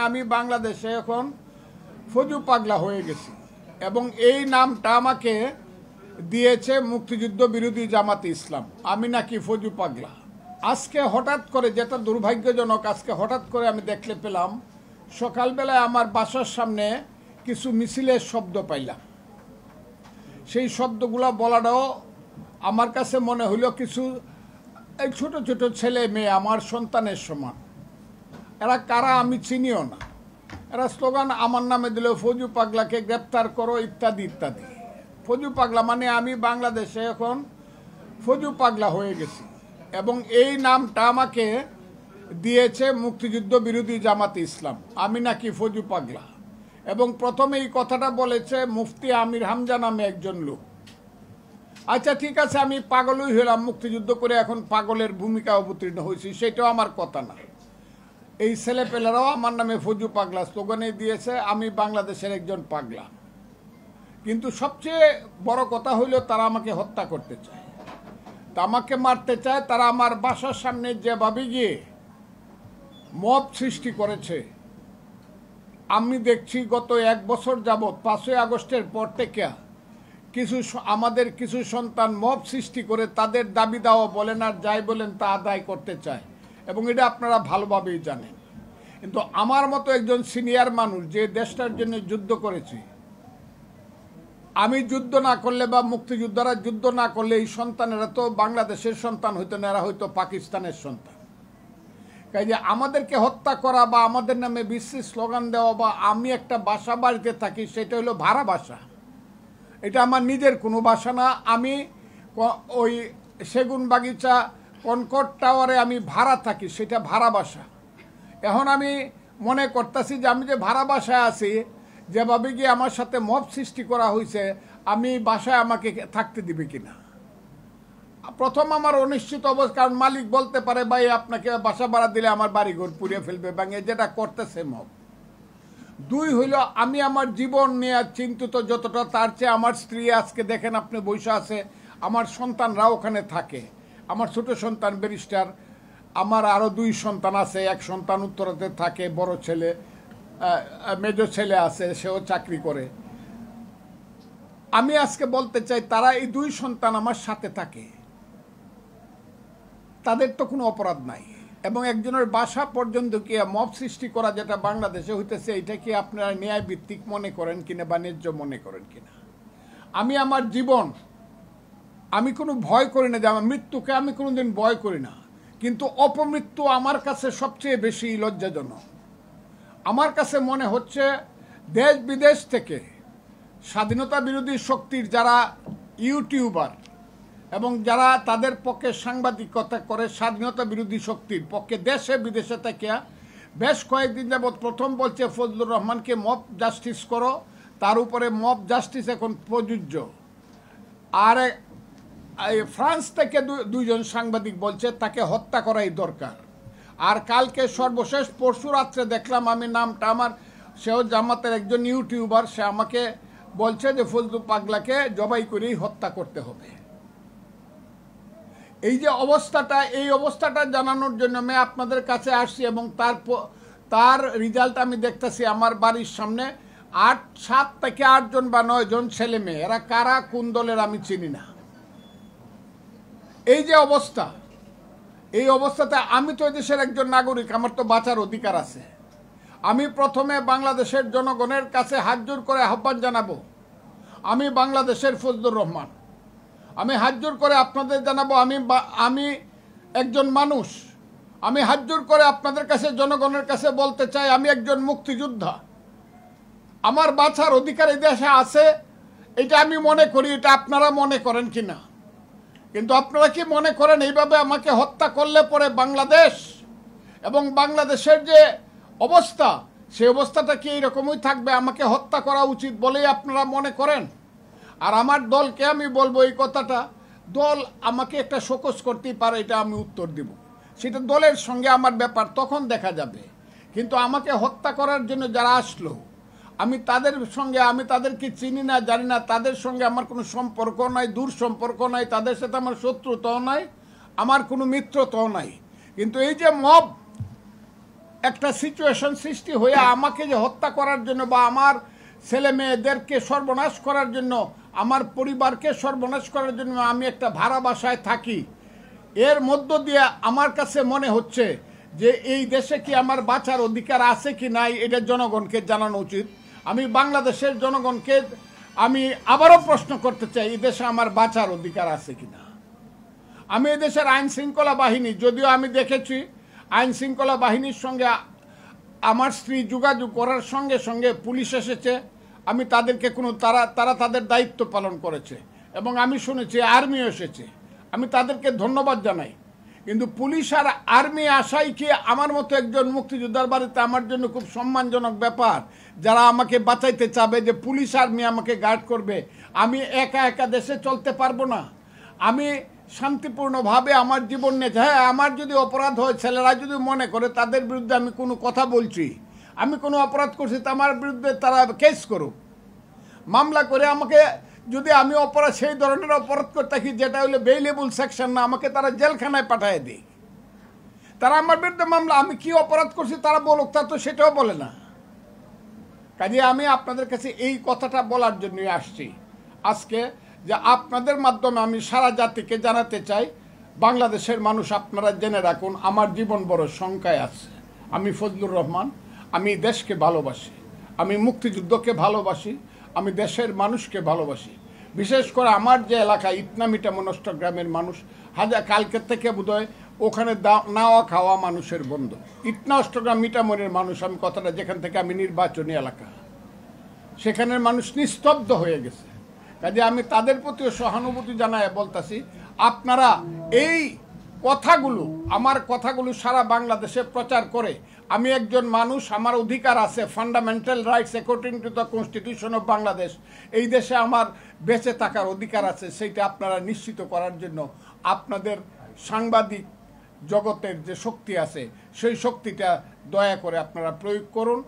আমি বাংলাদেশে এখন ফজু পাগলা হয়ে গেছি এবং এই নামটা আমাকে দিয়েছে মুক্তিযুদ্ধ বিরোধী জামাতে ইসলাম। আমি নাকি ফজু পাগলা। আজকে হঠাৎ করে, যেটা দুর্ভাগ্যজনক, আজকে হঠাৎ করে আমি দেখতে পেলাম সকালবেলায় আমার বাসার সামনে কিছু মিছিলের শব্দ পাইলাম। সেই শব্দগুলো বলাটাও আমার কাছে মনে হইল কিছু এই ছোট ছোট ছেলে মেয়ে আমার সন্তানের সমান। এরা কারা আমি চিনিও না। এরা স্লোগান আমার নামে দিল, ফজু পাগলাকে গ্রেপ্তার করো ইত্যাদি ইত্যাদি। ফজু পাগলা মানে আমি বাংলাদেশে এখন ফজু পাগলা হয়ে গেছি এবং এই নামটা আমাকে দিয়েছে মুক্তিযুদ্ধ বিরোধী জামাতে ইসলাম। আমি নাকি ফজু পাগলা। এবং প্রথমে এই কথাটা বলেছে মুফতি আমির হামজা নামে একজন লোক। আচ্ছা ঠিক আছে, আমি পাগলই হলাম, মুক্তিযুদ্ধ করে এখন পাগলের ভূমিকা অবতীর্ণ হয়েছি, সেটাও আমার কথা না। এই ছেলেপেলেরাও আমার নামে ফজু পাগলা স্লোগানে দিয়েছে, আমি বাংলাদেশের একজন পাগলা। কিন্তু সবচেয়ে বড় কথা হইল তারা আমাকে হত্যা করতে চায়, তা আমাকে মারতে চায়। তারা আমার বাসার সামনে যেভাবে গিয়ে মব সৃষ্টি করেছে, আমি দেখছি গত এক বছর যাবৎ 5ই আগস্টের পর থেকে আমাদের কিছু সন্তান মব সৃষ্টি করে তাদের দাবি দাওয়া বলেন আর যাই বলেন তা আদায় করতে চায়, এবং এটা আপনারা ভালোভাবেই জানেন। কিন্তু আমার মতো একজন সিনিয়র মানুষ যে দেশটার জন্য যুদ্ধ করেছি, আমি যুদ্ধ না করলে বা মুক্তিযোদ্ধারা যুদ্ধ না করলে এই সন্তানেরা তো বাংলাদেশের সন্তান হইতো না, এরা হয়তো পাকিস্তানের সন্তান। কাজে আমাদেরকে হত্যা করা বা আমাদের নামে বিশ্রী স্লোগান দেওয়া বা আমি একটা বাসা বাড়িতে থাকি, সেটা হলো ভাড়া বাসা। এটা আমার নিজের কোনো বাসা না। আমি ওই সেগুন বাগিচা কনকর্ড টাওয়ারে আমি ভাড়া থাকি, সেটা ভাড়া বাসা। এখন আমি মনে করতেছি যে আমি যে ভাড়া বাসায় আছি, যেভাবে গিয়ে আমার সাথে মব সৃষ্টি করা হয়েছে, আমি বাসায় আমাকে থাকতে দিবে কিনা। প্রথম আমার অনিশ্চিত অবস্থা, কারণ মালিক বলতে পারে ভাই আপনাকে বাসা ভাড়া দিলে আমার বাড়িঘর পুড়িয়ে ফেলবে ভাঙে, যেটা করতেছে মব। 2 হইল আমি আমার জীবন নিয়ে চিন্তিত যতটা, তার চেয়ে আমার স্ত্রী আজকে দেখেন আপনি বৈশা আছে, আমার সন্তানরা ওখানে থাকে। আমার ছোট সন্তান ব্যারিস্টার, আমার আরও 2 সন্তান আছে। এক সন্তান উত্তরাতে থাকে, বড় ছেলে, মেজো ছেলে আছে, সেও চাকরি করে। আমি আজকে বলতে চাই তারা এই 2 সন্তান আমার সাথে থাকে, তাদের তো কোনো অপরাধ নাই। এবং একজনের বাসা পর্যন্ত কি মব সৃষ্টি করা যেটা বাংলাদেশে হইতেছে, এটা কি আপনারা ন্যায় ভিত্তিক মনে করেন কিনা বা ন্যায্য মনে করেন কিনা। আমি আমার জীবন, আমি কোনো ভয় করি না, যে আমার মৃত্যুকে আমি কোনোদিন ভয় করি না, কিন্তু অপমৃত্যু আমার কাছে সবচেয়ে বেশি লজ্জাজনক। আমার কাছে মনে হচ্ছে দেশ বিদেশ থেকে স্বাধীনতা বিরোধী শক্তির যারা ইউটিউবার এবং যারা তাদের পক্ষে সাংবাদিকতা করে স্বাধীনতা বিরোধী শক্তির পক্ষে দেশে বিদেশে থেকে বেশ কয়েকদিন যাবৎ প্রথম বলছে ফজলুর রহমানকে মব জাস্টিস করো, তার উপরে মব জাস্টিস এখন প্রযোজ্য। আর ফ্রান্স থেকে 2 জন সাংবাদিক বলছে তাকে হত্যা করাই দরকার। আর কালকে সর্বশেষ পরশু রাত্রে দেখলাম, আমি নামটা আমার, সেও জামাতের একজন ইউটিউবার, সে আমাকে বলছে যে ফজলু পাগলাকে জবাই করেই হত্যা করতে হবে। এই যে অবস্থাটা, এই অবস্থাটা জানানোর জন্য আমি আপনাদের কাছে আসছি এবং তার রেজাল্ট আমি দেখতেছি আমার বাড়ির সামনে 7 থেকে 8 জন বা 9 জন ছেলে মেয়ে। এরা কারা, কোন দলের আমি চিনি না। এই যে অবস্থা, এই অবস্থাতে আমি তো দেশের একজন নাগরিক, আমার তো বাঁচার অধিকার আছে। আমি প্রথমে বাংলাদেশের জনগণের কাছে হাত জোর করে আহ্বান জানাবো, আমি বাংলাদেশের ফজলুর রহমান, আমি হাত জোর করে আপনাদের জানাবো আমি একজন মানুষ। আমি হাত জোর করে আপনাদের কাছে, জনগণের কাছে বলতে চাই, আমি একজন মুক্তিযোদ্ধা। আমার বাঁচার অধিকার এই দেশে আছে, এটা আমি মনে করি। এটা আপনারা মনে করেন কিনা, কিন্তু আপনারা কি মনে করেন এইভাবে আমাকে হত্যা করলে পরে বাংলাদেশ এবং বাংলাদেশের যে অবস্থা, সেই অবস্থাটা কি এইরকমই থাকবে? আমাকে হত্যা করা উচিত বলেই আপনারা মনে করেন? আর আমার দলকে আমি বলবো এই কথাটা, দল আমাকে একটা শোকজ করতেই পারে, এটা আমি উত্তর দিব, সেটা দলের সঙ্গে আমার ব্যাপার, তখন দেখা যাবে। কিন্তু আমাকে হত্যা করার জন্য যারা আসলো, আমি তাদের সঙ্গে, আমি তাদেরকে চিনি না, জানি না, তাদের সঙ্গে আমার কোনো সম্পর্ক নাই, দূর সম্পর্ক নাই, তাদের সাথে আমার শত্রুতাও নাই, আমার কোনো মিত্রতাও নাই। কিন্তু এই যে মব, একটা সিচুয়েশন সৃষ্টি হয়ে আমাকে যে হত্যা করার জন্য বা আমার ছেলে মেয়েদেরকে সর্বনাশ করার জন্য, আমার পরিবারকে সর্বনাশ করার জন্য আমি একটা ভাড়া বাসায় থাকি, এর মধ্য দিয়ে আমার কাছে মনে হচ্ছে যে এই দেশে কি আমার বাঁচার অধিকার আছে কি নাই এটা জনগণকে জানানো উচিত। আমি বাংলাদেশের জনগণকে আমি আবারও প্রশ্ন করতে চাই, এই দেশে আমার বাঁচার অধিকার আছে কি না। আমি এদেশের আইন শৃঙ্খলা বাহিনী, যদিও আমি দেখেছি আইন শৃঙ্খলা বাহিনীর সঙ্গে আমার স্ত্রী যোগাযোগ করার সঙ্গে সঙ্গে পুলিশ এসেছে, আমি তাদেরকে তারা তাদের দায়িত্ব পালন করেছে, এবং আমি শুনেছি আর্মিও এসেছে, আমি তাদেরকে ধন্যবাদ জানাই। কিন্তু পুলিশ আর আর্মি আসাই কি আমার মতো একজন মুক্তিযোদ্ধার বাড়িতে আমার জন্য খুব সম্মানজনক ব্যাপার, যারা আমাকে বাঁচাইতে চাবে যে পুলিশ আর্মি আমাকে গার্ড করবে। আমি একা একা দেশে চলতে পারবো না। আমি শান্তিপূর্ণভাবে আমার জীবন নিয়ে, হ্যাঁ আমার যদি অপরাধ হয়, ছেলেরা যদি মনে করে তাদের বিরুদ্ধে আমি কোনো কথা বলছি, আমি কোনো অপরাধ করছি, তা আমার বিরুদ্ধে তারা কেস করুক, মামলা করে আমাকে, যদি আমি অপরাধ সেই ধরনের অপরাধ করে থাকি যেটা হলো বেইলেবল সেকশন না, আমাকে তারা জেলখানায় পাঠিয়ে দেয়। তারা আমার বিরুদ্ধে মামলা, আমি কি অপরাধ করছি তারা বলুক, তা তো সেটাও বলে না। কাজে আমি আপনাদের কাছে এই কথাটা বলার জন্যই আসছি আজকে, যে আপনাদের মাধ্যমে আমি সারা জাতিকে জানাতে চাই, বাংলাদেশের মানুষ আপনারা জেনে রাখুন, আমার জীবন বড় শঙ্কায় আছে। আমি ফজলুর রহমান, আমি দেশকে ভালোবাসি, আমি মুক্তিযুদ্ধকে ভালোবাসি, আমি দেশের মানুষকে ভালোবাসি। বিশেষ করে আমার যে এলাকা ইটনামিটা মনস্টগ্রামের মানুষ, কালকের থেকে বোধহয় ওখানে নাওয়া খাওয়া মানুষের বন্ধ। ইটনা অষ্টগ্রাম মিটামনের মানুষ, আমি কথাটা যেখান থেকে আমি নির্বাচনী এলাকা, সেখানের মানুষ নিস্তব্ধ হয়ে গেছে। কাজে আমি তাদের প্রতিও সহানুভূতি জানায় বলতেছি, আপনারা এই কথাগুলো, আমার কথাগুলো সারা বাংলাদেশে প্রচার করে, আমি একজন মানুষ, আমার অধিকার আছে, fundamental rights according to the constitution of Bangladesh, এই দেশে আমার বেঁচে থাকার অধিকার আছে, সেইটা আপনারা নিশ্চিত করার জন্য আপনাদের সাংবাদিক জগতের যে শক্তি আছে সেই শক্তিটা দয়া করে আপনারা প্রয়োগ করুন।